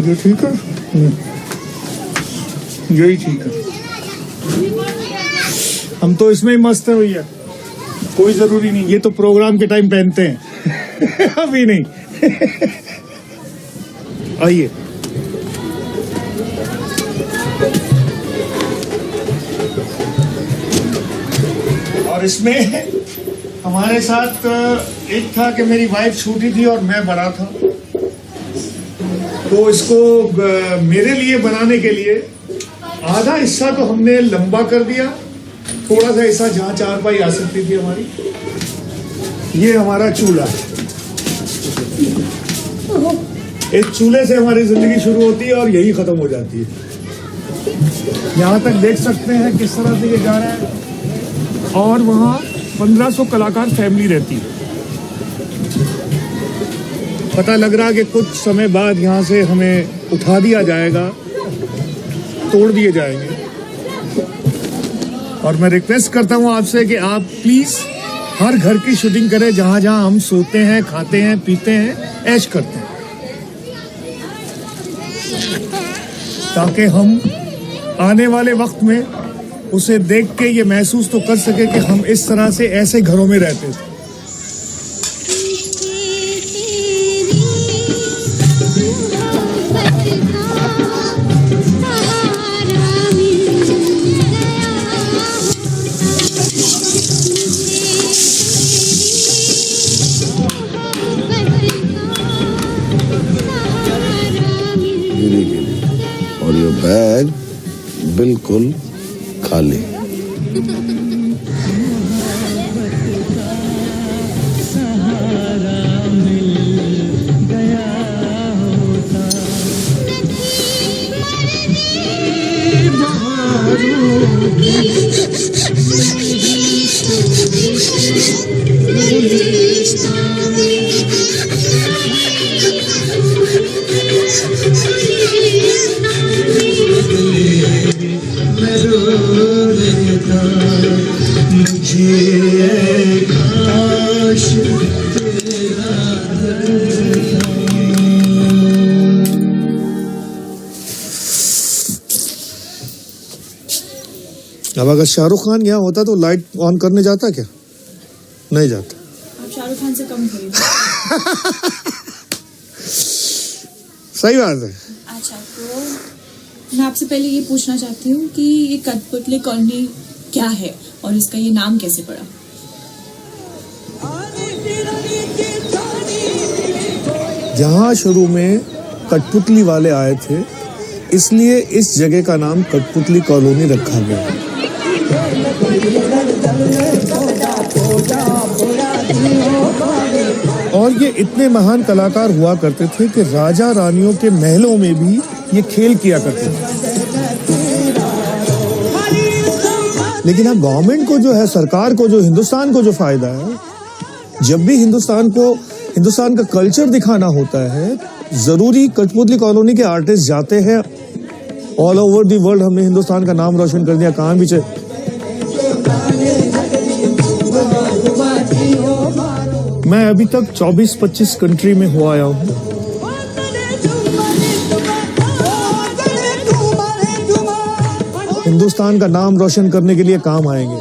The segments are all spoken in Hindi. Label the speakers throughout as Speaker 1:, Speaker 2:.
Speaker 1: ये ठीक है, यही ठीक है। हम तो इसमें ही मस्त है भैया, कोई जरूरी नहीं। ये तो प्रोग्राम के टाइम पहनते हैं अभी नहीं। आइए। और इसमें हमारे साथ एक था कि मेरी वाइफ छोटी थी और मैं बड़ा था, तो इसको मेरे लिए बनाने के लिए आधा हिस्सा तो हमने लंबा कर दिया, थोड़ा सा हिस्सा जहां चारपाई आ सकती थी हमारी। ये हमारा चूल्हा, इस चूल्हे से हमारी जिंदगी शुरू होती है और यही खत्म हो जाती है। यहां तक देख सकते हैं किस तरह से ये जा रहा है। और वहां 1500 कलाकार फैमिली रहती है। पता लग रहा कि कुछ समय बाद यहां से हमें उठा दिया जाएगा, तोड़ दिए जाएंगे। और मैं रिक्वेस्ट करता हूं आपसे कि आप प्लीज हर घर की शूटिंग करें जहां जहां हम सोते हैं, खाते हैं, पीते हैं, ऐश करते हैं, ताकि हम आने वाले वक्त में उसे देख के ये महसूस तो कर सके कि हम इस तरह से ऐसे घरों में रहते थे।
Speaker 2: और ये बैग बिल्कुल खाली।
Speaker 1: अब अगर शाहरुख खान यहाँ होता तो लाइट ऑन करने जाता क्या? नहीं जाता।
Speaker 3: आप शाहरुख खान से कम थे।
Speaker 1: सही बात है।
Speaker 3: अच्छा, तो मैं आपसे पहले ये पूछना चाहती हूँ कि ये कठपुतली कॉलोनी क्या है और इसका ये नाम कैसे पड़ा?
Speaker 1: यहाँ शुरू में कठपुतली वाले आए थे, इसलिए इस जगह का नाम कठपुतली कॉलोनी रखा गया। और ये इतने महान कलाकार हुआ करते थे कि राजा रानियों के महलों में भी ये खेल किया करते थे। लेकिन अब गवर्नमेंट को जो है, सरकार को, जो हिंदुस्तान को जो फायदा है, जब भी हिंदुस्तान का कल्चर दिखाना होता है, जरूरी कठपुतली कॉलोनी के आर्टिस्ट जाते हैं ऑल ओवर दी वर्ल्ड। हमने हिंदुस्तान का नाम रोशन कर दिया, कहाँ भी चले। मैं अभी तक 24-25 कंट्री में हो आया हूँ। हिंदुस्तान का नाम रोशन करने के लिए काम आएंगे।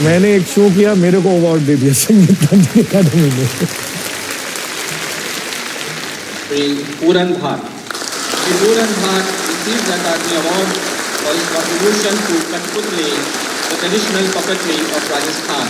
Speaker 1: मैंने एक शो किया, मेरे को अवार्ड दे दिया संगीत अकादमी में।
Speaker 4: Puran Bhat. Puran Bhat received the Academy Award for his contribution to Kathputli, the traditional puppetry of Rajasthan.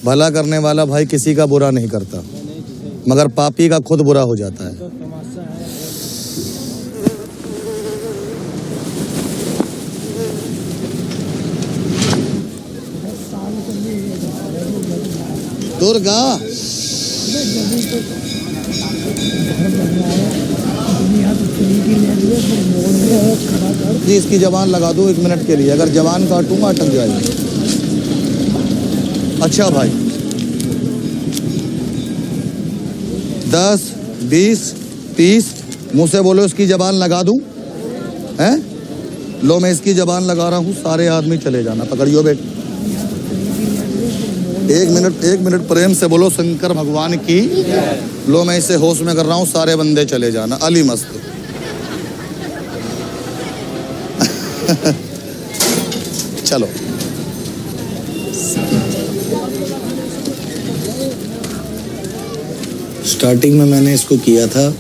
Speaker 5: भला करने वाला भाई किसी का बुरा नहीं करता, मगर पापी का खुद बुरा हो जाता है। दुर्गा जी, इसकी जबान लगा दो 1 मिनट के लिए, अगर जबान काटूंगा अटक जाएगी। अच्छा भाई, 10, 20, 30 मुंह से बोलो इसकी जबान लगा दूं, हैं? लो मैं इसकी जबान लगा रहा हूं, सारे आदमी चले जाना। पकड़ियो बेट, 1 मिनट प्रेम से बोलो शंकर भगवान की। लो मैं इसे होश में कर रहा हूं, सारे बंदे चले जाना। अली मस्त। चलो
Speaker 2: स्टार्टिंग में मैंने इसको किया था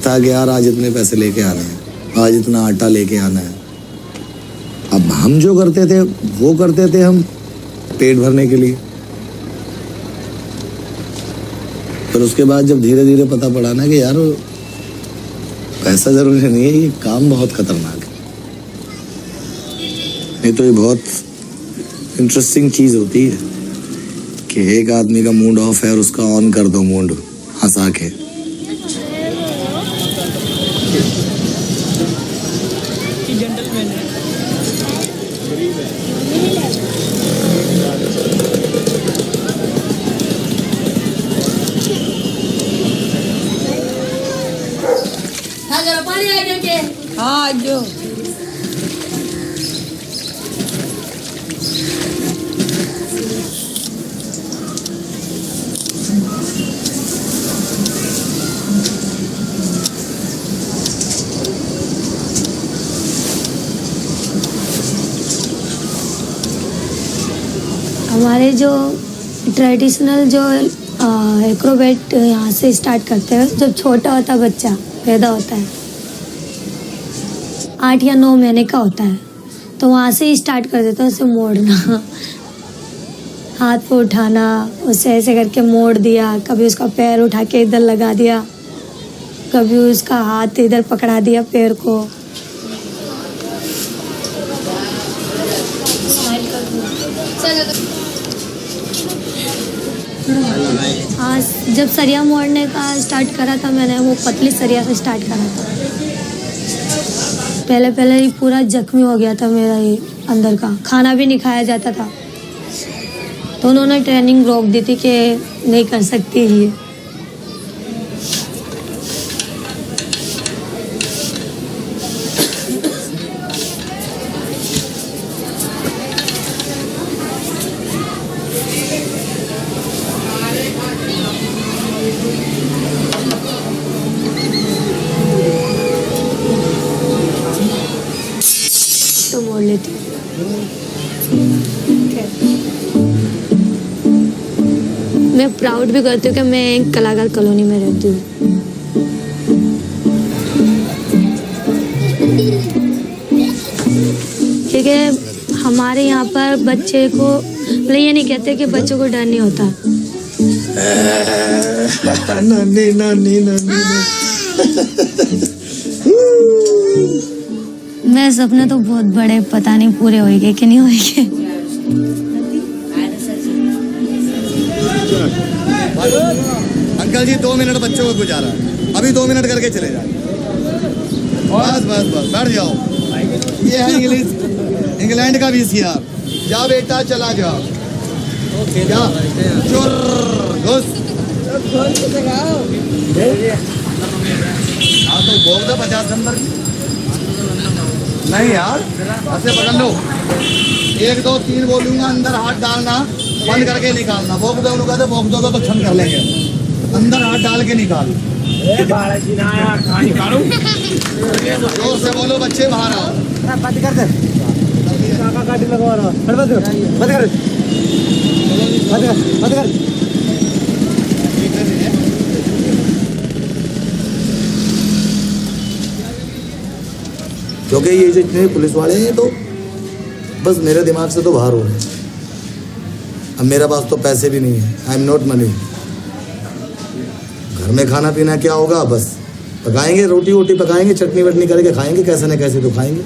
Speaker 2: ताकि यार आज इतने पैसे लेके आने हैं, आज इतना आटा लेके आना है। अब हम जो करते थे वो करते थे हम पेट भरने के लिए। फिर उसके बाद जब धीरे धीरे पता पड़ा ना कि यार पैसा जरूरी नहीं है, ये काम बहुत खतरनाक है। नहीं तो ये बहुत इंटरेस्टिंग चीज होती है कि एक आदमी का मूड ऑफ है और उसका ऑन कर दो मूड हंसा के।
Speaker 6: हाँ जो
Speaker 7: हमारे जो ट्रेडिशनल जो एक्रोबेट यहाँ से स्टार्ट करते हैं। जब छोटा होता बच्चा पैदा होता है, 8 या 9 महीने का होता है, तो वहाँ से ही स्टार्ट कर देता है उसे मोड़ना। हाथ पे उठाना, उसे ऐसे करके मोड़ दिया। कभी उसका पैर उठा के इधर लगा दिया, कभी उसका हाथ इधर पकड़ा दिया पैर को। हाँ, जब सरिया मोड़ने का स्टार्ट करा था मैंने, वो पतली सरिया से स्टार्ट करा था। पहले ही पूरा जख्मी हो गया था मेरा ये अंदर का, खाना भी नहीं खाया जाता था। तो उन्होंने ट्रेनिंग रोक दी थी कि नहीं कर सकती ये। तो मोड़ लेती हूँ। मैं प्राउड भी करती हूँ कि मैं एक कलाकार कॉलोनी में रहती हूँ। क्योंकि हमारे यहाँ पर बच्चे को, मतलब ये नहीं कहते कि बच्चों को डर नहीं होता।
Speaker 1: नानी नानी नानी
Speaker 7: मेरे सपने तो बहुत बड़े, पता नहीं पूरे होंगे कि नहीं होंगे।
Speaker 5: अंकल जी 2 मिनट बच्चों को गुजारा है, अभी 2 मिनट करके चले जाए। बस बस बस बैठ जाओ। ये है इंग्लैंड का VCR। जा बेटा चला जा, जा चुर घुस। हाँ तो भोग दो 50 नंबर। नहीं यार, ऐसे पकड़ लो। 1 2 3 बोलूंगा, अंदर हाथ डालना, बंद करके निकालना। भोग दो कहते, भोग दोगे तो छन कर लेंगे। अंदर हाथ डाल के निकाल। जोर से बोलो बच्चे, बाहर आओ।
Speaker 8: बंद कर दे, बंद कर, बंद कर।
Speaker 5: क्योंकि ये जितने पुलिस वाले हैं तो बस मेरे दिमाग से तो बाहर हो रहे हैं।
Speaker 2: अब मेरे पास तो पैसे भी नहीं है, आई एम नॉट मनी। घर में खाना पीना क्या होगा, बस पकाएंगे, रोटी वोटी पकाएंगे, चटनी वटनी करके खाएंगे, कैसे न कैसे तो खाएंगे।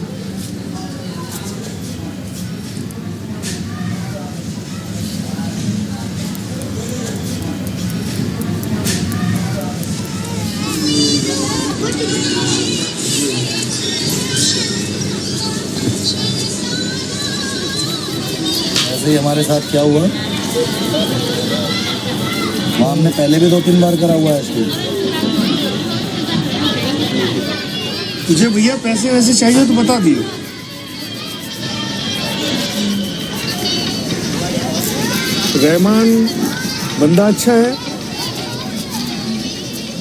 Speaker 2: ऐसे ही हमारे साथ क्या हुआ, वहाँ हमने पहले भी 2-3 बार करा हुआ है स्कूल।
Speaker 1: तुझे भैया पैसे वैसे चाहिए तो बता दियो। रहमान बंदा अच्छा है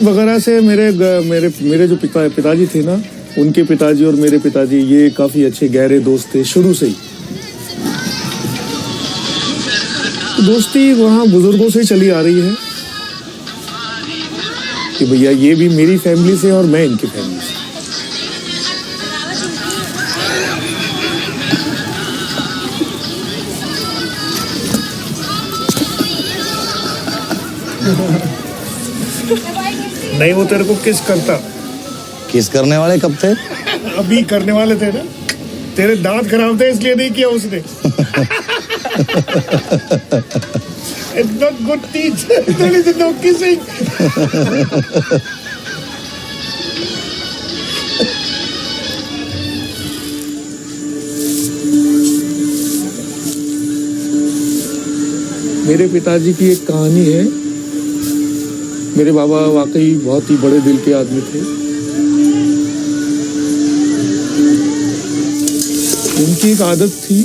Speaker 1: वगैरह से। मेरे जो पिताजी थे ना, उनके पिताजी और मेरे पिताजी ये काफी अच्छे गहरे दोस्त थे शुरू से ही। दोस्ती वहाँ बुजुर्गों से चली आ रही है कि भैया ये भी मेरी फैमिली से और मैं इनकी फैमिली से। नहीं वो तेरे को किस करता।
Speaker 2: किस करने वाले कब थे?
Speaker 1: अभी करने वाले थे ना, तेरे दांत खराब थे इसलिए नहीं किया उसने। It's not good teacher. There is no kissing. मेरे पिताजी की एक कहानी है। मेरे बाबा वाकई बहुत ही बड़े दिल के आदमी थे। उनकी एक आदत थी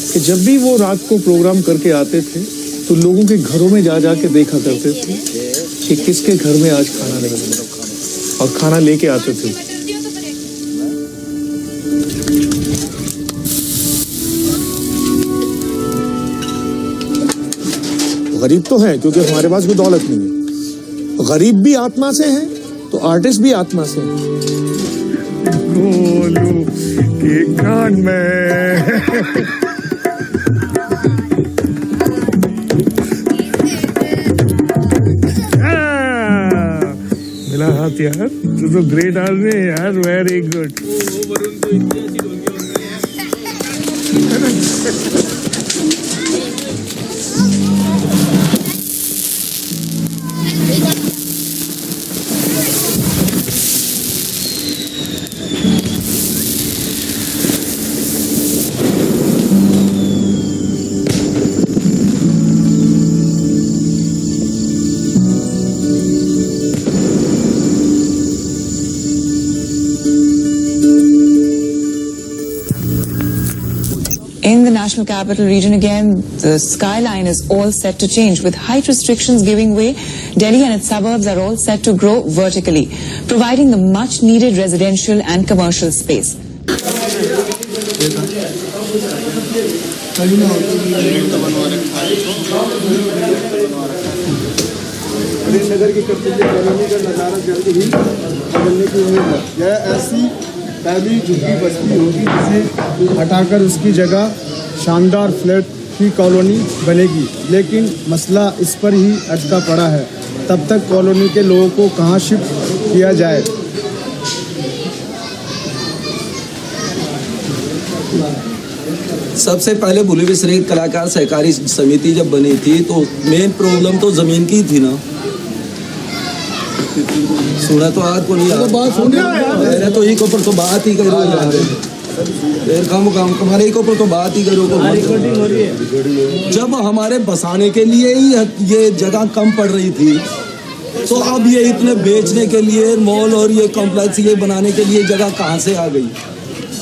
Speaker 1: कि जब भी वो रात को प्रोग्राम करके आते थे तो लोगों के घरों में जा के देखा करते थे कि किसके घर में आज खाना नहीं बना, और खाना लेके आते थे। गरीब तो है क्योंकि हमारे पास कोई दौलत नहीं है। गरीब भी आत्मा से है तो आर्टिस्ट भी आत्मा से है। गोलू के कान में मिला हाथ यार, तू तो ग्रेट आदमी है यार, very good.
Speaker 8: In the National Capital Region again, the skyline is all set to change, with height restrictions giving way. Delhi and its suburbs are all set to grow vertically, providing the much needed residential and commercial space.
Speaker 9: नगर की कॉलोनी का नजारा जल्द ही बदलने की उम्मीद है। यह ऐसी पहली झुग्गी बस्ती होगी जिसे हटाकर उसकी जगह शानदार फ्लैट की कॉलोनी बनेगी, लेकिन मसला इस पर ही अटका पड़ा है। तब तक कॉलोनी के लोगों को कहां शिफ्ट किया जाए?
Speaker 10: सबसे पहले भूली विसरी कलाकार सहकारी समिति जब बनी थी तो मेन प्रॉब्लम तो जमीन की थी ना। सुना तो आज को नहीं मैंने तो ही ऊपर तो बात ही करो हमारे ऊपर तो बात ही करो। जब हमारे बसाने के लिए ही ये जगह कम पड़ रही थी तो अब ये इतने बेचने के लिए मॉल और ये कॉम्प्लेक्स ये बनाने के लिए जगह कहाँ से आ गई?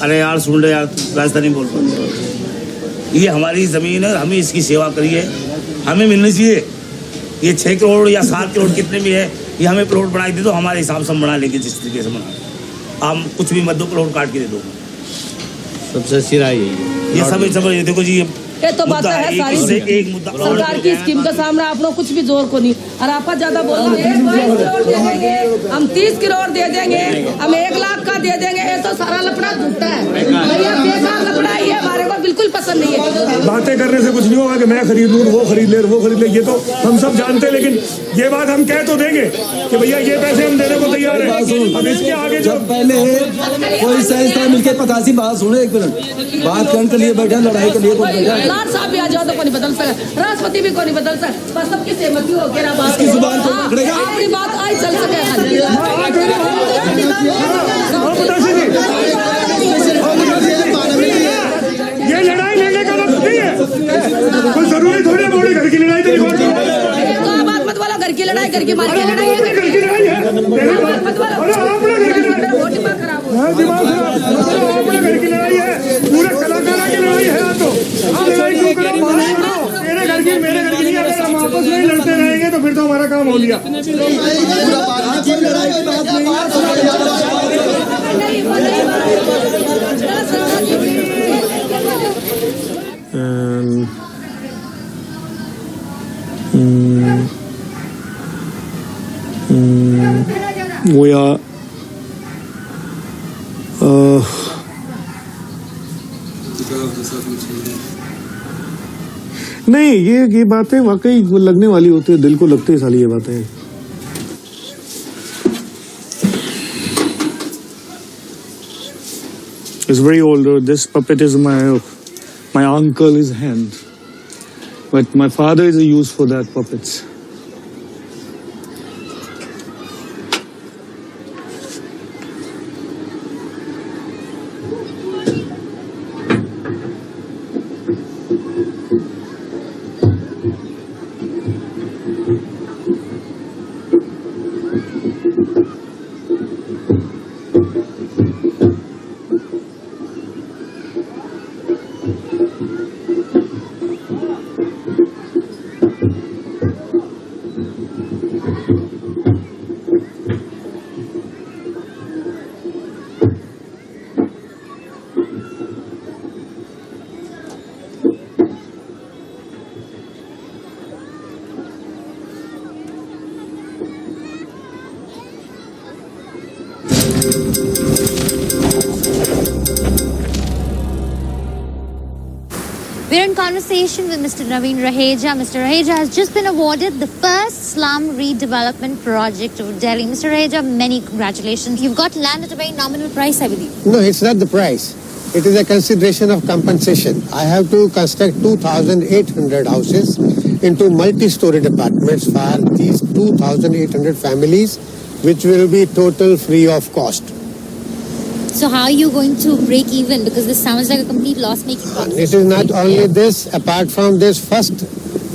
Speaker 11: अरे यार सुन ले यार, राजधानी बोल पाते, ये हमारी ज़मीन है, हमें इसकी सेवा करिए, हमें मिलनी चाहिए। ये 6 करोड़ या 7 करोड़ कितने भी है, ये हमें प्लॉट बनाई दे दो, हमारे हिसाब से हम बना लेंगे जिस तरीके से बना। हम कुछ भी मत दो, प्लॉट काट के दे दो।
Speaker 12: सबसे सिरा
Speaker 11: ये सब देखो जी,
Speaker 6: ये तो बात है सारी
Speaker 11: एक मुद्दा
Speaker 6: सरकार की स्कीम का सामने आप लोग कुछ भी जोर को नहीं, और आप ज्यादा बोल रहे हैं 22 करोड़ दे देंगे, हम 30 करोड़ दे देंगे, हम 1 लाख का दे देंगे। ये तो सारा लफड़ा झूठा है भैया, बेकार लफड़ा नहीं है, हमारे को बिल्कुल पसंद नहीं है।
Speaker 1: बातें करने से कुछ नहीं होगा कि मैं खरीद लूँ, वो खरीद ले, वो खरीद ले, ये तो हम सब जानते हैं। लेकिन ये बात हम कह तो देंगे कि भैया ये पैसे हम देने को तैयार हैं। अब इसके आगे जो
Speaker 10: पहले कोई संस्था मिलकर 85 बात सुने, एक मिनट बात करने के लिए बैठा, लड़ाई के लिए कोई बैठा।
Speaker 6: लाल साहब भी आ जाओ तो कोई नहीं बदल सकता, राष्ट्रपति भी कोई नहीं बदल सकता, बस सबकी सहमति हो गया बात।
Speaker 10: इसकी जुबान को पकड़ेगा,
Speaker 6: अपनी बात आई चल सके।
Speaker 1: ये लड़ाई लेने का वक्त नहीं है, कोई जरूरी थोड़ी है मोदी घर की लड़ाई तो रिकॉर्ड
Speaker 6: बात मत वाला, घर की लड़ाई, घर की मार की लड़ाई है,
Speaker 1: घर की लड़ाई है।
Speaker 6: मत वाला दिमाग खराब हो।
Speaker 1: अपने घर की लड़ाई है, पूरे कलाकारा की लड़ाई है। तो हम लड़ाई क्यों करो? मेरे घर की मेरे घर की नहीं। अगर हम आपस में लड़ते रहेंगे तो फिर तो हमारा काम हो लिया। वो या नहीं, ये बातें वाकई लगने वाली होती है, दिल को लगती है साली ये बातें। It's very old. This puppet is my uncle's hand, but my father is a use for that puppets.
Speaker 13: We're in conversation with Mr. Naveen Raheja. Mr. Raheja has just been awarded the first slum redevelopment project of Delhi. Mr. Raheja, many congratulations. You've got land at a very nominal price, I believe.
Speaker 14: No, it's not the price. It is a consideration of compensation. I have to construct 2,800 houses into multi-storied apartments for these 2,800 families, which will be total free of cost.
Speaker 13: So how are you going to break even? Because this sounds like a complete loss-making process.
Speaker 14: It is not only this. Apart from this, first,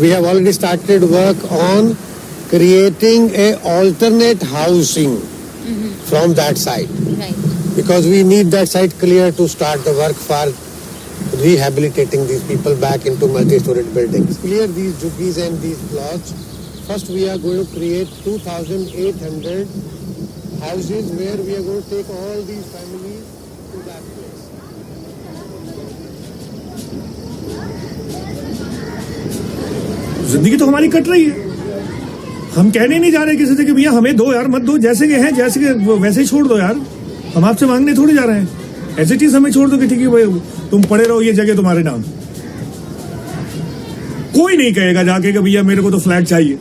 Speaker 14: we have already started work on creating a alternate housing from that site.
Speaker 13: Right.
Speaker 14: Because we need that site clear to start the work for rehabilitating these people back into multi-storied buildings. Clear these juggies and these plots. First, we are going to create 2,800 houses where we are going to take all these families to that place.
Speaker 1: जिंदगी तो हमारी कट रही है। हम कहने नहीं जा रहे किसी से कि भैया हमें दो यार, मत दो, जैसे के हैं जैसे के वैसे ही छोड़ दो यार। हम आपसे मांगने थोड़ी जा रहे हैं, ऐसे चीज हमें छोड़ दो कि ठीक है भाई तुम पड़े रहो, ये जगह तुम्हारे नाम। कोई नहीं कहेगा जाके कि भैया मेरे को तो फ्लैट चाहिए,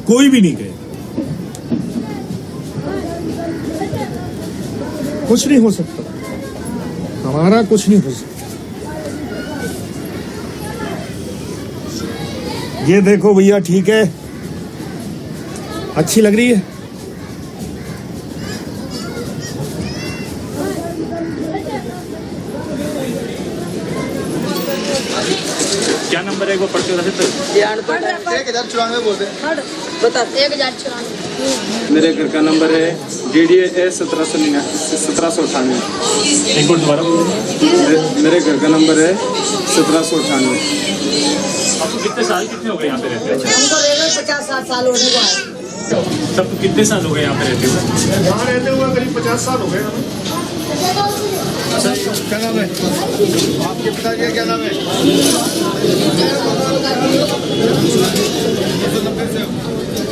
Speaker 1: कोई भी नहीं कहेगा। कुछ नहीं हो सकता, हमारा कुछ नहीं हो सकता। ये देखो भैया, ठीक है, अच्छी लग रही है।
Speaker 15: क्या नंबर है वो पढ़ते हो?
Speaker 5: 1094 बोल रहे हैं।
Speaker 6: बता 1094।
Speaker 15: मेरे घर का नंबर है DDA 1798। एक बार दोबारा बोलो। मेरे घर का नंबर है 1798। आपको कितने साल कितने हो गए यहाँ पे रहते हो?
Speaker 6: हमको रह गए 50-60 साल होने को आए।
Speaker 15: तब कितने साल हो गए यहाँ पे रहते हो?
Speaker 1: यहाँ रहते हुए करीब 50 साल हो गए।
Speaker 5: क्या नाम है आपके पिताजी का? क्या नाम है?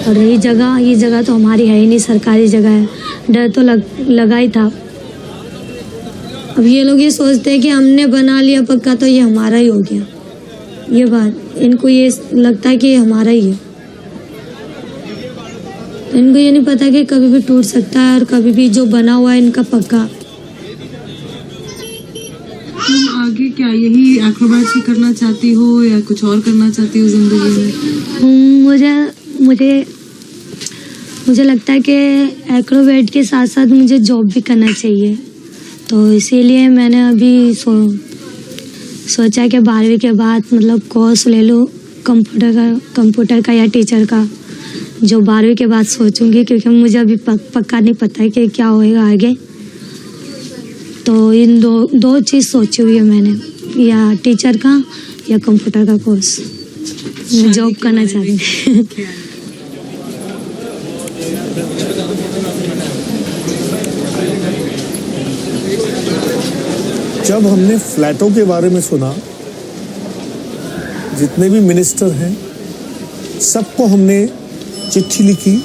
Speaker 7: और ये जगह तो हमारी है ही नहीं, सरकारी जगह है। डर तो लगा ही था। अब ये लोग ये सोचते हैं कि हमने बना लिया पक्का तो ये हमारा ही हो गया। ये बात इनको ये लगता है कि ये हमारा ही है। इनको ये नहीं पता कि कभी भी टूट सकता है और कभी भी जो बना हुआ है इनका पक्का।
Speaker 16: तुम आगे क्या यही एक्रोबैट्स ही करना चाहती हो या कुछ और करना चाहती हो जिंदगी में?
Speaker 7: मुझे लगता है कि एक्रोबैट के साथ साथ मुझे जॉब भी करना चाहिए, तो इसीलिए मैंने अभी सोचा कि 12वीं के बाद मतलब कोर्स ले लूँ कंप्यूटर का या टीचर का, जो 12वीं के बाद सोचूंगी, क्योंकि मुझे अभी पक्का नहीं पता है कि क्या होएगा आगे। तो इन दो चीज़ सोची हुई है मैंने, या टीचर का या कंप्यूटर का कोर्स। मैं जॉब करना चाहती हूँ।
Speaker 1: जब हमने फ्लैटों के बारे में सुना, जितने भी मिनिस्टर हैं सबको हमने चिट्ठी लिखी।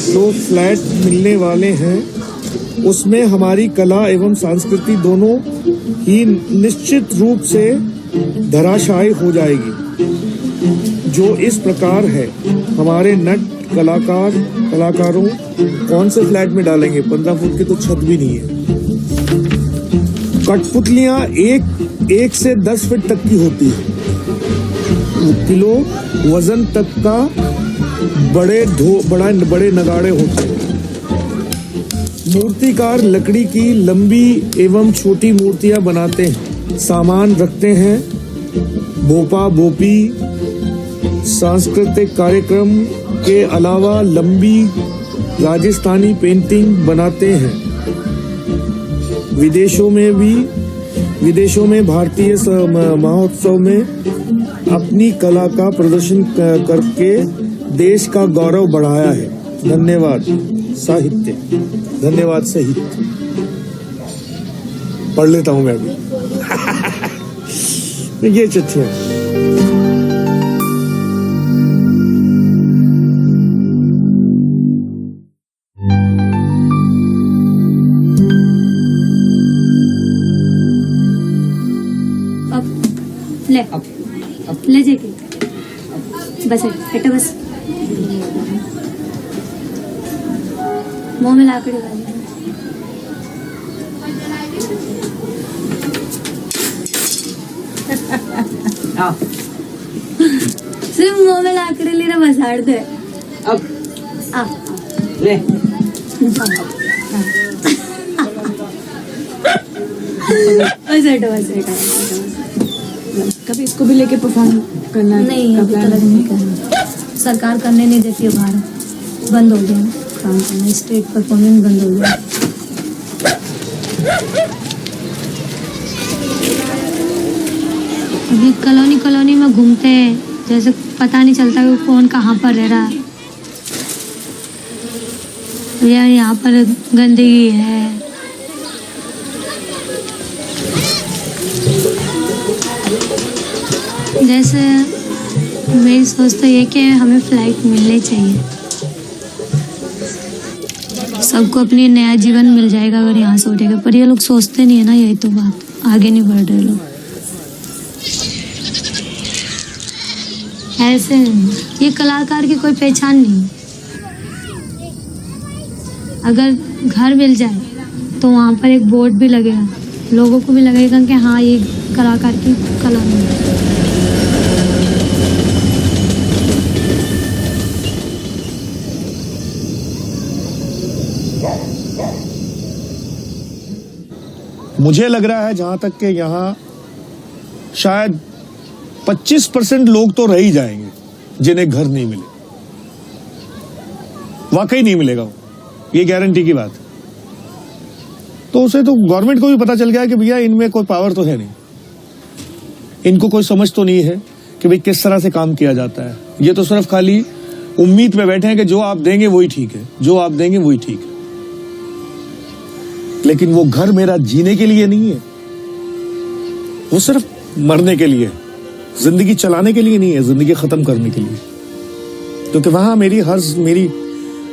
Speaker 1: जो फ्लैट मिलने वाले हैं उसमें हमारी कला एवं संस्कृति दोनों ही निश्चित रूप से धराशायी हो जाएगी। जो इस प्रकार है, हमारे नट कलाकारों कौन से फ्लैट में डालेंगे? 15 फुट की तो छत भी नहीं है। कठपुतलियां एक से 10 फीट तक की होती है, किलो वजन तक का बड़े नगाड़े होते हैं। मूर्तिकार लकड़ी की लंबी एवं छोटी मूर्तियां बनाते हैं, सामान रखते हैं। भोपा भोपी सांस्कृतिक कार्यक्रम के अलावा लंबी राजस्थानी पेंटिंग बनाते हैं। विदेशों में भारतीय महोत्सव में अपनी कला का प्रदर्शन करके देश का गौरव बढ़ाया है। धन्यवाद साहित्य। धन्यवाद साहित्य। पढ़ लेता हूं मैं अभी। ये चिट्ठी है।
Speaker 7: ले जाके बस बेटा बस मुंह में लाकड़ी डाली। सिर्फ मुंह में लाकड़ी लेना बसाड़ दे। अब ले बस
Speaker 3: कभी इसको भी लेके परफॉर्म करना है?
Speaker 7: नहीं, अभी तक नहीं करना। सरकार करने नहीं देती है, बाहर बंद हो गया काम करना, स्टेट परफॉर्मेंस बंद हो गया। अभी कॉलोनी में घूमते हैं, जैसे पता नहीं चलता कि कौन कहाँ पर रह रहा है। यार यहाँ पर गंदगी है। जैसे मेरी सोच तो ये कि हमें फ्लाइट मिलनी चाहिए, सबको अपनी नया जीवन मिल जाएगा अगर यहाँ से उठेगा। पर ये लोग सोचते नहीं है ना, यही तो बात, आगे नहीं बढ़ रहे लोग। ऐसे ये कलाकार की कोई पहचान नहीं। अगर घर मिल जाए तो वहाँ पर एक बोर्ड भी लगेगा, लोगों को भी लगेगा कि हाँ ये कलाकार की कला है।
Speaker 1: मुझे लग रहा है जहां तक के यहाँ शायद 25% लोग तो रह ही जाएंगे जिन्हें घर नहीं मिले। वाकई नहीं मिलेगा वो, ये गारंटी की बात। तो उसे तो गवर्नमेंट को भी पता चल गया कि भैया इनमें कोई पावर तो है नहीं, इनको कोई समझ तो नहीं है कि भाई किस तरह से काम किया जाता है। ये तो सिर्फ खाली उम्मीद में बैठे हैं कि जो आप देंगे वही ठीक है, जो आप देंगे वही ठीक है। लेकिन वो घर मेरा जीने के लिए नहीं है, वो सिर्फ मरने के लिए, जिंदगी चलाने के लिए नहीं है, जिंदगी खत्म करने के लिए। क्योंकि वहां मेरी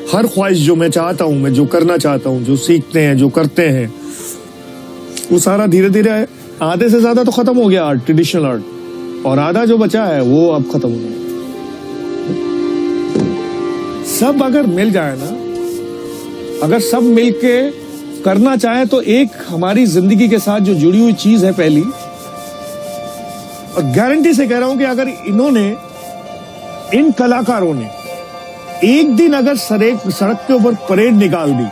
Speaker 1: हर ख्वाहिश जो मैं चाहता हूं, मैं जो करना चाहता हूं, जो सीखते हैं, जो करते हैं, वो सारा धीरे धीरे आधे से ज्यादा तो खत्म हो गया आर्ट, ट्रेडिशनल आर्ट, और आधा जो बचा है वो अब खत्म हो गया। सब अगर मिल जाए ना, अगर सब मिलके करना चाहे तो एक हमारी जिंदगी के साथ जो जुड़ी हुई चीज है पहली, और गारंटी से कह रहा हूं कि अगर इन्होंने, इन कलाकारों ने एक दिन अगर सड़क के ऊपर परेड निकाल दी,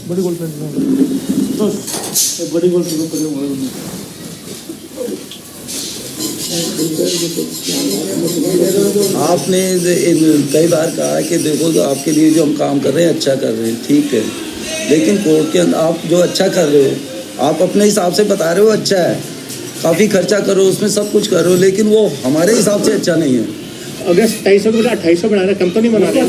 Speaker 1: बड़ी गोल तो बड़ी गोल
Speaker 10: आपने कई बार कहा कि देखो जो आपके लिए जो हम काम कर रहे हैं अच्छा कर रहे हैं, ठीक है, लेकिन कोर्ट के अंदर आप जो अच्छा कर रहे हो आप अपने हिसाब से बता रहे हो अच्छा है, काफ़ी खर्चा करो उसमें सब कुछ करो, लेकिन वो हमारे हिसाब से अच्छा नहीं है।
Speaker 12: अगर 250 को 2800 बना रहे, कंपनी बना रहे हैं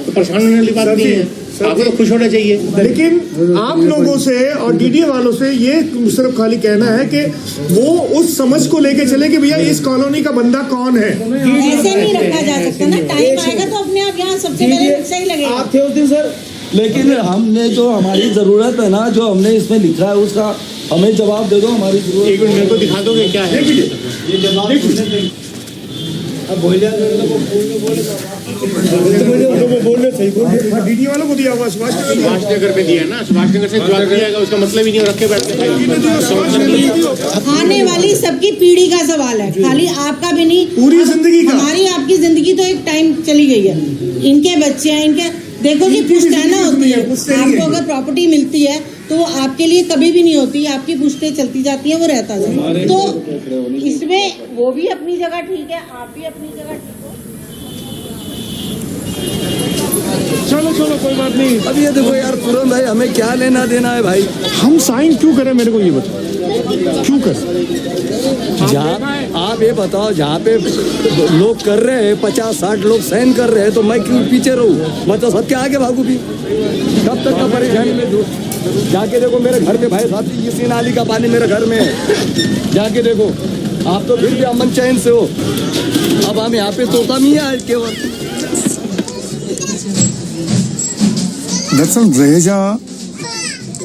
Speaker 12: तो परेशान होने वाली बात नहीं है, आपको तो खुश होना चाहिए।
Speaker 1: लेकिन आप लोगों से और डीडीए वालों से ये सिर्फ खाली कहना है कि वो उस समझ को लेके चले कि भैया इस कॉलोनी का बंदा कौन है।
Speaker 6: ऐसे नहीं रखा जा सकता ना, टाइम आएगा तो अपने आप यहाँ सबसे पहले सही लगेगा।
Speaker 10: आप थे उस दिन सर, लेकिन हमने जो हमारी ज़रूरत है ना, जो हमने इसमें लिखा है उसका हमें जवाब दे दो। हमारी जरूरत
Speaker 12: एक मिनट मेरे को दिखा दोगे क्या है ये जवाब? अब बोल
Speaker 1: सही डीडी वालों को दिया हुआ सुभाष
Speaker 12: नगर पे दिया ना, सुभाष नगर से जवाब दिया जाएगा, उसका मतलब ही नहीं रखे बैठते।
Speaker 6: आने वाली सबकी पीढ़ी का सवाल है, खाली आपका भी नहीं,
Speaker 1: पूरी जिंदगी का।
Speaker 6: हमारी आपकी जिंदगी तो एक टाइम चली गई है, इनके बच्चे हैं, इनके देखो जी पुश्तैना होती है। आपको अगर प्रॉपर्टी मिलती है तो वो आपके लिए कभी भी नहीं होती, आपकी पुश्तें चलती जाती हैं, वो रहता जाए। तो इसमें वो भी अपनी जगह ठीक है, आप भी अपनी जगह ठीक हो।
Speaker 1: चलो चलो कोई बात नहीं।
Speaker 10: अब ये देखो यार पूरन भाई, हमें क्या लेना देना है भाई?
Speaker 1: हम साइन क्यों करें, मेरे को ये बताओ, क्यों करें?
Speaker 10: जहाँ आप ये बताओ, जहाँ पे लोग कर रहे हैं 50-60 लोग साइन कर रहे हैं, तो मैं क्यों पीछे रहूँ? मैं तो सबके आगे भागू भी, कब तक का परेशानी में दूँ? जाके देखो मेरे घर में भाई साहब, इसी नाली का पानी मेरे घर में है, जाके देखो। आप तो फिर भी अमन चैन से हो, अब हम यहाँ पे तोता नहीं है केवल।
Speaker 1: दरअसल रहेजा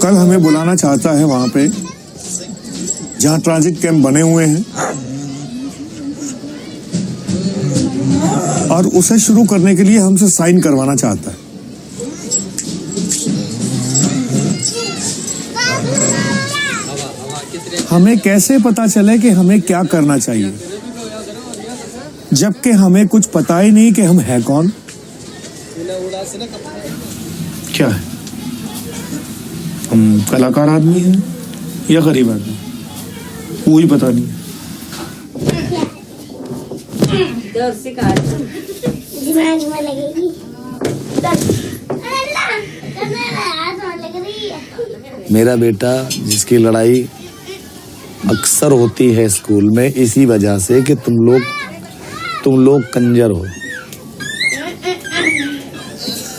Speaker 1: कल हमें बुलाना चाहता है वहां पे, जहां ट्रांजिट कैंप बने हुए हैं और उसे शुरू करने के लिए हमसे साइन करवाना चाहता है। हमें कैसे पता चले कि हमें क्या करना चाहिए, जबकि हमें कुछ पता ही नहीं कि हम हैं कौन, क्या है, हम कलाकार आदमी हैं या गरीब आदमी, कोई पता नहीं।
Speaker 2: मेरा बेटा, जिसकी लड़ाई अक्सर होती है स्कूल में इसी वजह से कि तुम लोग कंजर हो,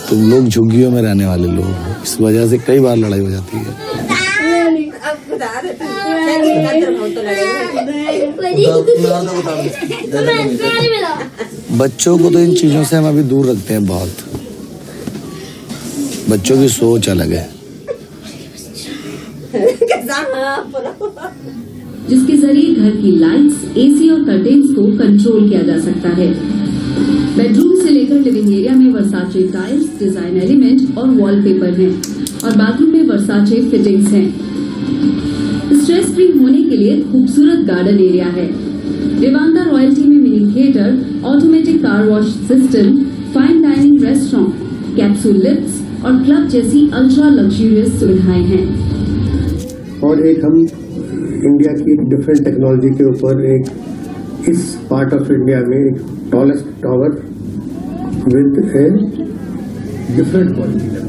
Speaker 2: तुम लोग झुग्गियों में रहने वाले लोग हो, इस वजह से कई बार लड़ाई हो जाती है। बच्चों को तो इन चीजों से हम अभी दूर रखते हैं बहुत, बच्चों की सोच अलग है।
Speaker 17: जिसके जरिए घर की लाइट्स, एसी और कर्टेन्स को कंट्रोल किया जा सकता है। बेडरूम से लेकर लिविंग एरिया में वर्साचे टाइल्स, डिजाइन एलिमेंट और वॉलपेपर हैं और बाथरूम में वर्साचे फिटिंग्स हैं। स्ट्रेस फ्री होने के लिए खूबसूरत गार्डन एरिया है। विवांता रॉयल्टी में mini theatre, automatic car wash system, fine dining restaurant, capsule lifts और क्लब जैसी अल्ट्रा लग्जरियस सुविधाएं हैं।
Speaker 14: और एक हम इंडिया की एक डिफरेंट टेक्नोलॉजी के ऊपर एक इस पार्ट ऑफ इंडिया में एक tallest tower with a different quality.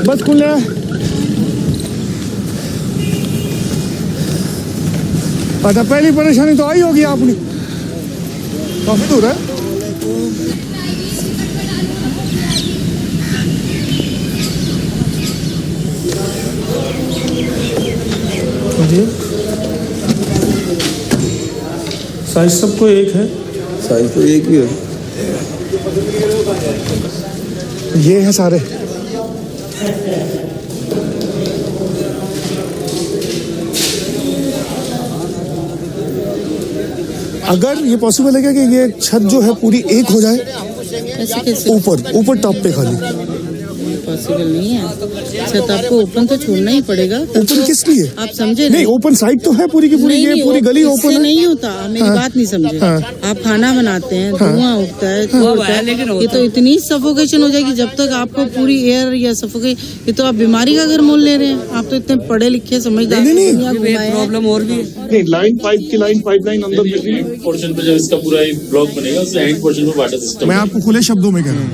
Speaker 1: बस खुल रहा है। अच्छा, पहली परेशानी तो आई होगी आपने, काफी दूर है। साइज सबको एक है,
Speaker 10: साइज तो एक ही है।
Speaker 1: ये है सारे। अगर ये पॉसिबल है क्या कि ये छत जो है पूरी एक हो जाए, ऊपर टॉप पे खाली
Speaker 6: पॉसिबल नहीं है। छत आपको ओपन तो छोड़ना ही पड़ेगा।
Speaker 1: ओपन किस लिए?
Speaker 6: आप समझे
Speaker 1: नहीं, ओपन साइड तो है पूरी की पूरी, ये पूरी गली ओपन है।
Speaker 6: नहीं होता, मेरी बात नहीं समझे। आप खाना बनाते हैं, धुआं उठता है, ये तो इतनी सफोकेशन हो जाएगी जब तक आपको पूरी एयर या सफोकेशन, ये तो आप बीमारी का घर मोल ले रहे हैं। आप तो इतने पढ़े लिखे समझदार
Speaker 12: प्रॉब्लम और भी है।
Speaker 15: लाइन पाइपलाइन अंदर पोर्शन पे जब इसका पूरा एक ब्लॉक बनेगा, उससे एंड पोर्शन में वाटर सिस्टम।
Speaker 1: मैं आपको खुले शब्दों में कह रहा हूँ,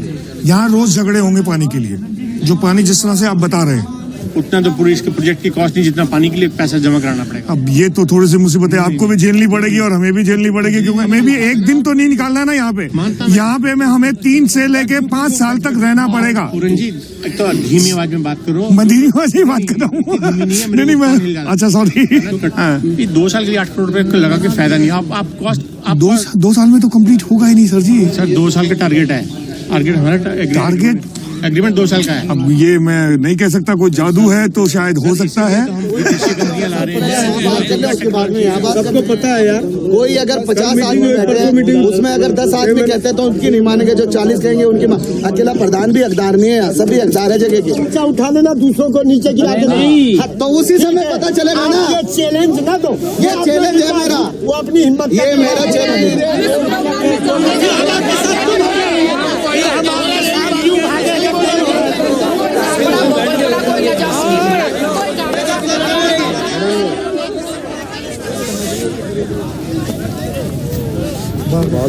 Speaker 1: यहाँ रोज झगड़े होंगे पानी के लिए, जो पानी जिस तरह से आप बता रहे हैं।
Speaker 12: उतना तो पूरी इसके प्रोजेक्ट की कॉस्ट नहीं जितना पानी के लिए पैसा जमा कराना पड़ेगा।
Speaker 1: अब ये तो थोड़ी सी मुसीबत है, आपको भी झेलनी पड़ेगी और हमें भी झेलनी पड़ेगी, क्योंकि हमें भी एक दिन तो नहीं निकालना है ना यहाँ पे। यहाँ पे हमें 3 से लेके 5 साल तक रहना पड़ेगा।
Speaker 12: पूरन जी एक तो धीमी आवाज में बात करो।
Speaker 1: मैं धीमी आवाज में बात कर रहा हूँ। नहीं मैं अच्छा सॉरी।
Speaker 12: 2 साल के लिए 8 करोड़ रुपए लगा के फायदा नहीं। आप कॉस्ट आप
Speaker 1: 2 साल में तो कंप्लीट होगा ही नहीं सर जी।
Speaker 12: सर 2 साल का टारगेट है। हमारा टारगेट एग्रीमेंट 2 साल का है।
Speaker 1: अब ये मैं नहीं कह सकता, कोई जादू है तो शायद हो सकता है।
Speaker 9: सबको पता है यार,
Speaker 5: कोई अगर 50 आदमी बैठे हैं उसमें अगर 10 आदमी कहते हैं तो उनकी नहीं मानेंगे, जो 40 कहेंगे उनकी अकेला प्रधान भी हकदार नहीं है, सभी हकदार है जगह के।
Speaker 9: उठा लेना, दूसरों को नीचे गिरा देना,
Speaker 5: तो उसी समय पता चलेगा ना।
Speaker 9: ये चैलेंज ना दो,
Speaker 5: ये चैलेंज है मेरा,
Speaker 9: वो अपनी हिम्मत,
Speaker 5: ये मेरा चैलेंज है।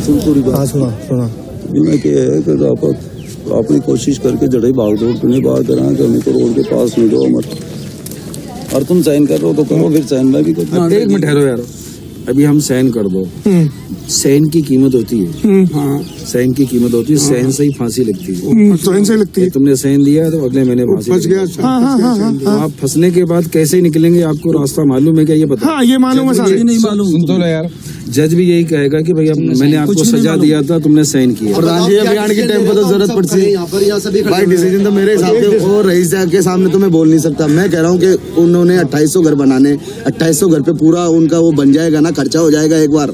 Speaker 1: सुना
Speaker 10: मैं क्या है कि आप अपनी कोशिश करके जड़े भाग दौड़ तो नहीं बाहर करा कि हमें तो रोड के पास नहीं दो मत। और तुम साइन कर रहे हो तो करो, फिर साइन में भी कुछ।
Speaker 18: 1 मिनट ठहरो यार, अभी हम साइन कर दो। साइन की कीमत होती है। हाँ, साइन की कीमत होती है, साइन से ही फांसी लगती है।
Speaker 1: साइन से लगती है।
Speaker 18: तुमने साइन दिया तो अगले महीने फांसी
Speaker 1: फंस गया।
Speaker 18: आप फंसने के बाद कैसे निकलेंगे आपको रास्ता मालूम है क्या? ये बता।
Speaker 1: हाँ ये मालूम है सर।
Speaker 18: नहीं मालूम सुन तो लो यार, जज भी यही कहेगा कि भैया मैंने आपको सजा दिया था, तुमने साइन किया।
Speaker 5: प्रधान जी अभियान के टाइम पर तो जरूरत पड़ती है भाई, डिसीजन तो मेरे हिसाब से और रईस साहब के सामने तो मैं बोल नहीं सकता। मैं कह रहा हूँ कि उन्होंने 2800 घर बनाने, 2800 घर पे पूरा उनका वो बन जाएगा ना, खर्चा हो जाएगा एक बार।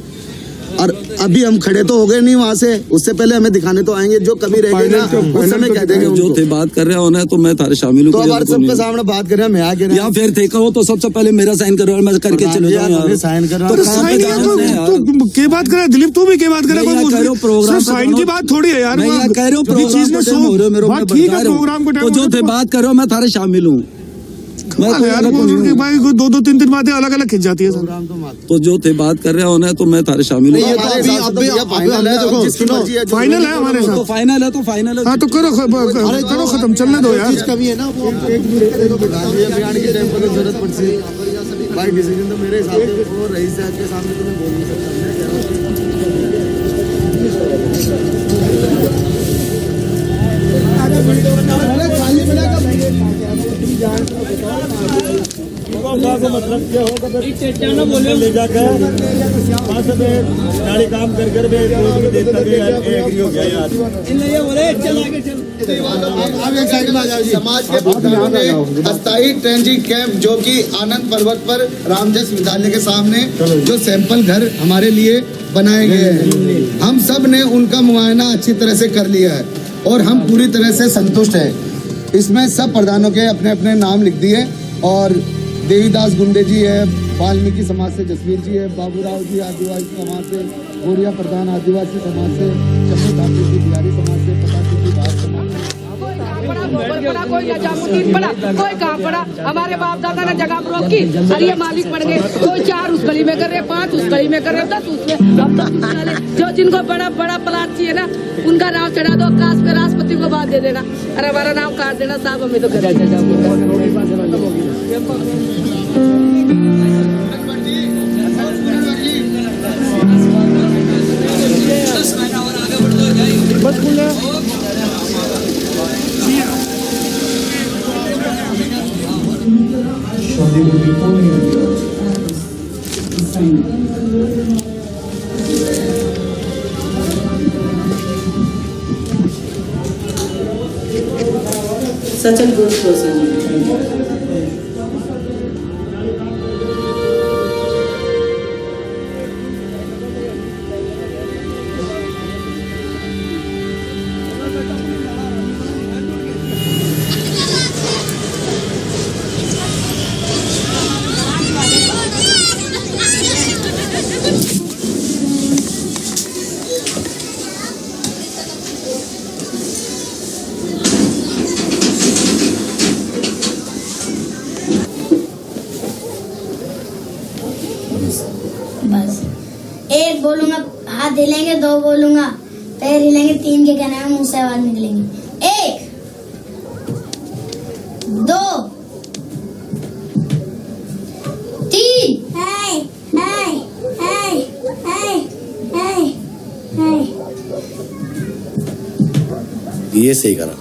Speaker 5: और अभी हम खड़े तो हो गए नहीं वहाँ से, उससे पहले हमें दिखाने तो आएंगे, जो कमी रहेगी ना उस समय कह देंगे
Speaker 18: जो थे बात कर रहे हो ना, तो मैं तारे शामिल हूँ।
Speaker 5: तो अब सबके सामने बात कर रहे हैं, मैं आगे
Speaker 18: या फिर थे कहो तो सबसे पहले मेरा साइन करो और मैं करके चलो जाऊँ।
Speaker 5: साइन कर
Speaker 1: के बात कर रहा है दिलीप, तू भी के बात कर रहा है। साइन की बात थोड़ी है यार,
Speaker 18: मैं कह रहे हो प्रोग्राम तो जो थे बात करो, मैं थारे शामिल हूँ।
Speaker 1: यार भाई 2-3 बातें अलग अलग खिंच जाती है सर।
Speaker 18: तो जो थे बात कर रहे हो ना, तो मैं थारे शामिल हूँ।
Speaker 1: फाइनल है हमारे साथ।
Speaker 18: फाइनल है तो फाइनल है।
Speaker 1: हाँ तो करो खत्म, चलने दो यार।
Speaker 5: कमी है ना वो अभियान के टाइम पर जरूरत पड़ती है भाई, डिसीजन तो मेरे हिसाब से और रईस साहब के सामने तो मैं बोल नहीं सकता।
Speaker 9: मतलब क्या होगा, ले जाकर गाड़ी काम कर
Speaker 5: समाज के बुजुर्गों ने अस्थायी ट्रेंचिंग कैंप जो कि आनंद पर्वत पर रामजस विद्यालय के सामने जो सैंपल घर हमारे लिए बनाए गए हैं, हम सब ने उनका मुआयना अच्छी तरह से कर लिया है और हम पूरी तरह से संतुष्ट हैं। इसमें सब प्रधानों के अपने अपने नाम लिख दिए और देवीदास गुंडे जी है, वाल्मीकि समाज से जसवीर जी है, बाबूराव जी आदिवासी समाज से, गोरिया प्रधान आदिवासी समाज से, चम्मू ठाकुर जी बिहारी समाज से, पतासी जी भाग समाज से।
Speaker 19: कोई नजामुद्दीन पड़ा, कोई कहाँ पड़ा, हमारे बाप दादा ने जगह रोकी और ये मालिक बन गए। कोई 4 उस गली में कर रहे, 5 उस गली में कर रहे, 10 उसमें। अब तो जो जिनको बड़ा बड़ा प्लाट चाहिए ना, उनका नाम चढ़ा दो, काश पे राष्ट्रपति को बात दे देना, अरे हमारा नाम काट देना साहब, हमें तो घर
Speaker 6: Such a good person.
Speaker 20: बस 1 बोलूंगा हाथ हिलेंगे, 2 बोलूंगा पैर हिलेंगे, 3 के कहने में मुंह से आवाज निकलेंगी। 1 2
Speaker 2: ये सही करा।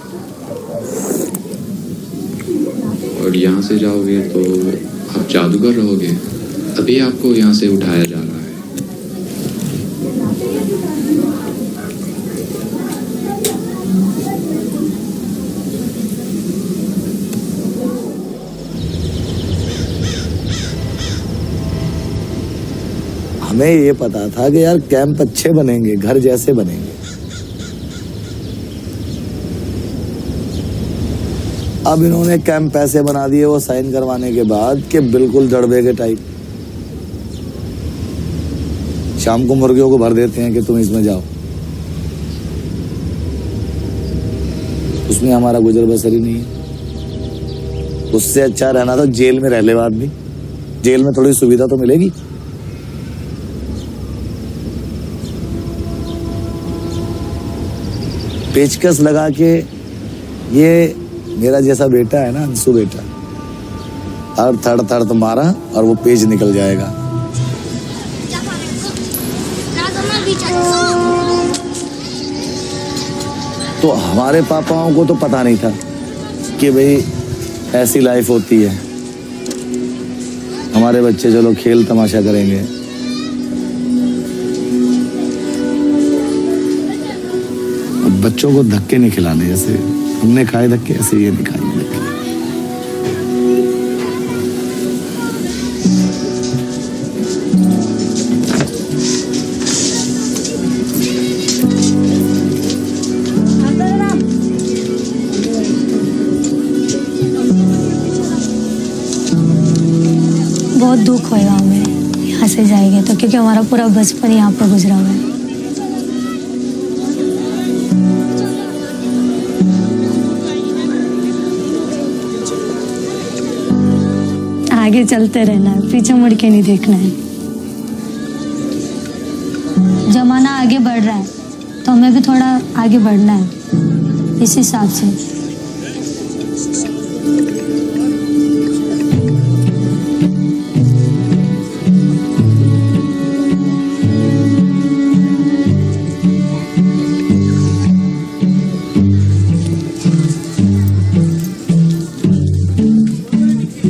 Speaker 21: और यहाँ से जाओगे तो आप जादूगर रहोगे, तभी आपको यहाँ से उठाया जा रहा है।
Speaker 2: हमें ये पता था कि यार कैंप अच्छे बनेंगे, घर जैसे बनेंगे। अब इन्होंने कैंप पैसे बना दिए वो साइन करवाने के बाद कि बिल्कुल दड़बे के टाइप। शाम को मुर्गियों को भर देते हैं कि तुम इसमें जाओ। उसमें हमारा गुजर बसर ही नहीं है। उससे अच्छा रहना था जेल में रह ले आदमी। जेल में थोड़ी सुविधा तो मिलेगी। पेचकस लगा के ये मेरा जैसा बेटा है ना, अंशु बेटा, और थड़ थड़ तो मारा और वो पेज निकल जाएगा। तो हमारे पापाओं को तो पता नहीं था कि भाई ऐसी लाइफ होती है। हमारे बच्चे चलो खेल तमाशा करेंगे, अब बच्चों को धक्के नहीं खिलाने। जैसे हमने खाए धक्के, ऐसे ये नहीं खाएंगे धक्के।
Speaker 7: बहुत दुख होएगा हमें यहाँ से जाएंगे तो, क्योंकि हमारा पूरा बचपन यहाँ पर गुजरा हुआ है। आगे चलते रहना है, पीछे मुड़ के नहीं देखना है। जमाना आगे बढ़ रहा है तो हमें भी थोड़ा आगे बढ़ना है इस हिसाब से।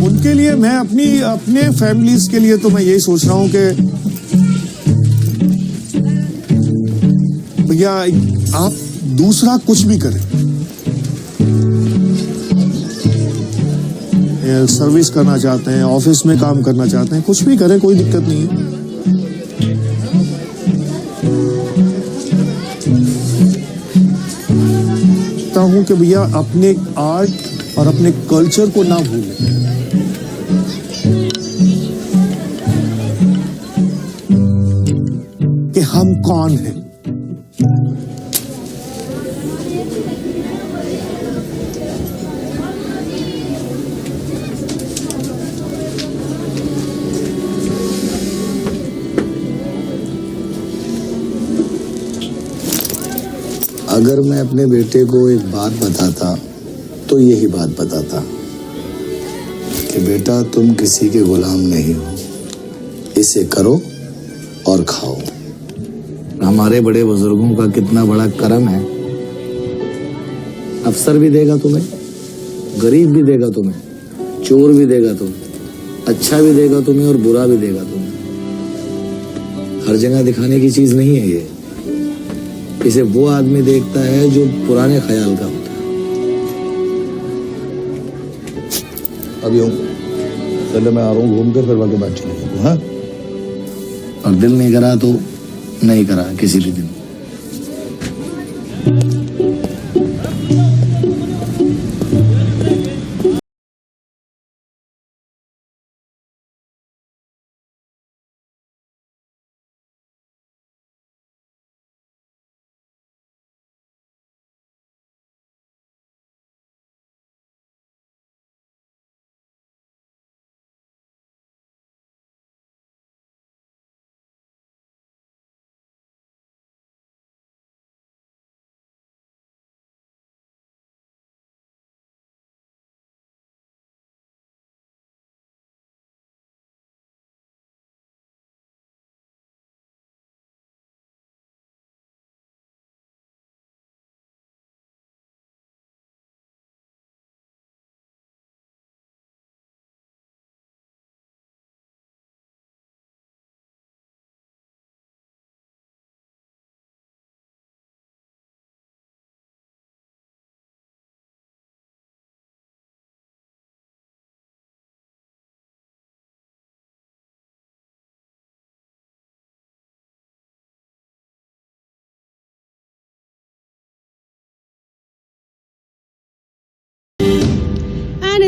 Speaker 1: उनके लिए मैं अपने फैमिलीज के लिए तो मैं यही सोच रहा हूं कि भैया आप दूसरा कुछ भी करें, सर्विस करना चाहते हैं, ऑफिस में काम करना चाहते हैं, कुछ भी करें, कोई दिक्कत नहीं है। चाहता हूं कि भैया अपने आर्ट और अपने कल्चर को ना भूलें। कि हम कौन हैं।
Speaker 2: अगर मैं अपने बेटे को एक बात बताता तो यही बात बताता कि बेटा तुम किसी के गुलाम नहीं हो, इसे करो और खाओ। हमारे बड़े बुजुर्गों का कितना बड़ा करम है। अफसर भी देगा तुम्हें, गरीब भी देगा तुम्हें, चोर भी देगा तुम्हें, अच्छा भी देगा तुम्हें और बुरा भी देगा तुम्हें। हर जगह दिखाने की चीज नहीं है ये। इसे वो आदमी देखता है जो पुराने ख्याल का होता है। अब यूं पहले मैं आ रहा हूँ घूम के, फिर बाकी बात चलेगी। हाँ, और दिल नहीं करा तो नहीं करा किसी भी दिन।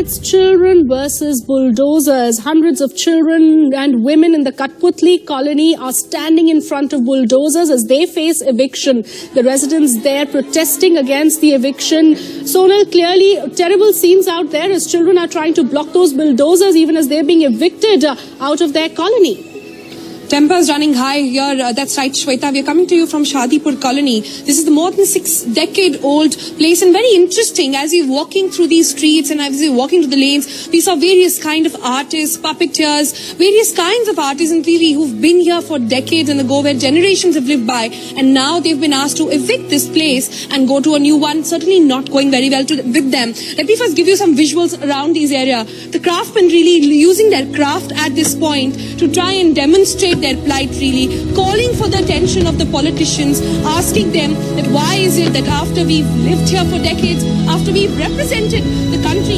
Speaker 4: It's children versus bulldozers. Hundreds of children and women in the Katputli colony are standing in front of bulldozers as they face eviction. The residents there protesting against the eviction. Sonal, clearly terrible scenes out there as children are trying to block those bulldozers even as they're being evicted out of their colony.
Speaker 22: Tempers running high here. That's right, Shweta. We are coming to you from Shadipur Colony. This is the more than 6-decade-old place and very interesting. As you're walking through these streets and as you're walking through the lanes, we saw various kind of artists, puppeteers, various kinds of artists in TV who've been here for decades and ago, where generations have lived by, and now they've been asked to evict this place and go to a new one. Certainly not going very well with them. Let me first give you some visuals around these area. The craftsmen really using their craft at this point to try and demonstrate their plight, really calling for the attention of the politicians, asking them that why is it that after we've lived here for decades, after we've represented the country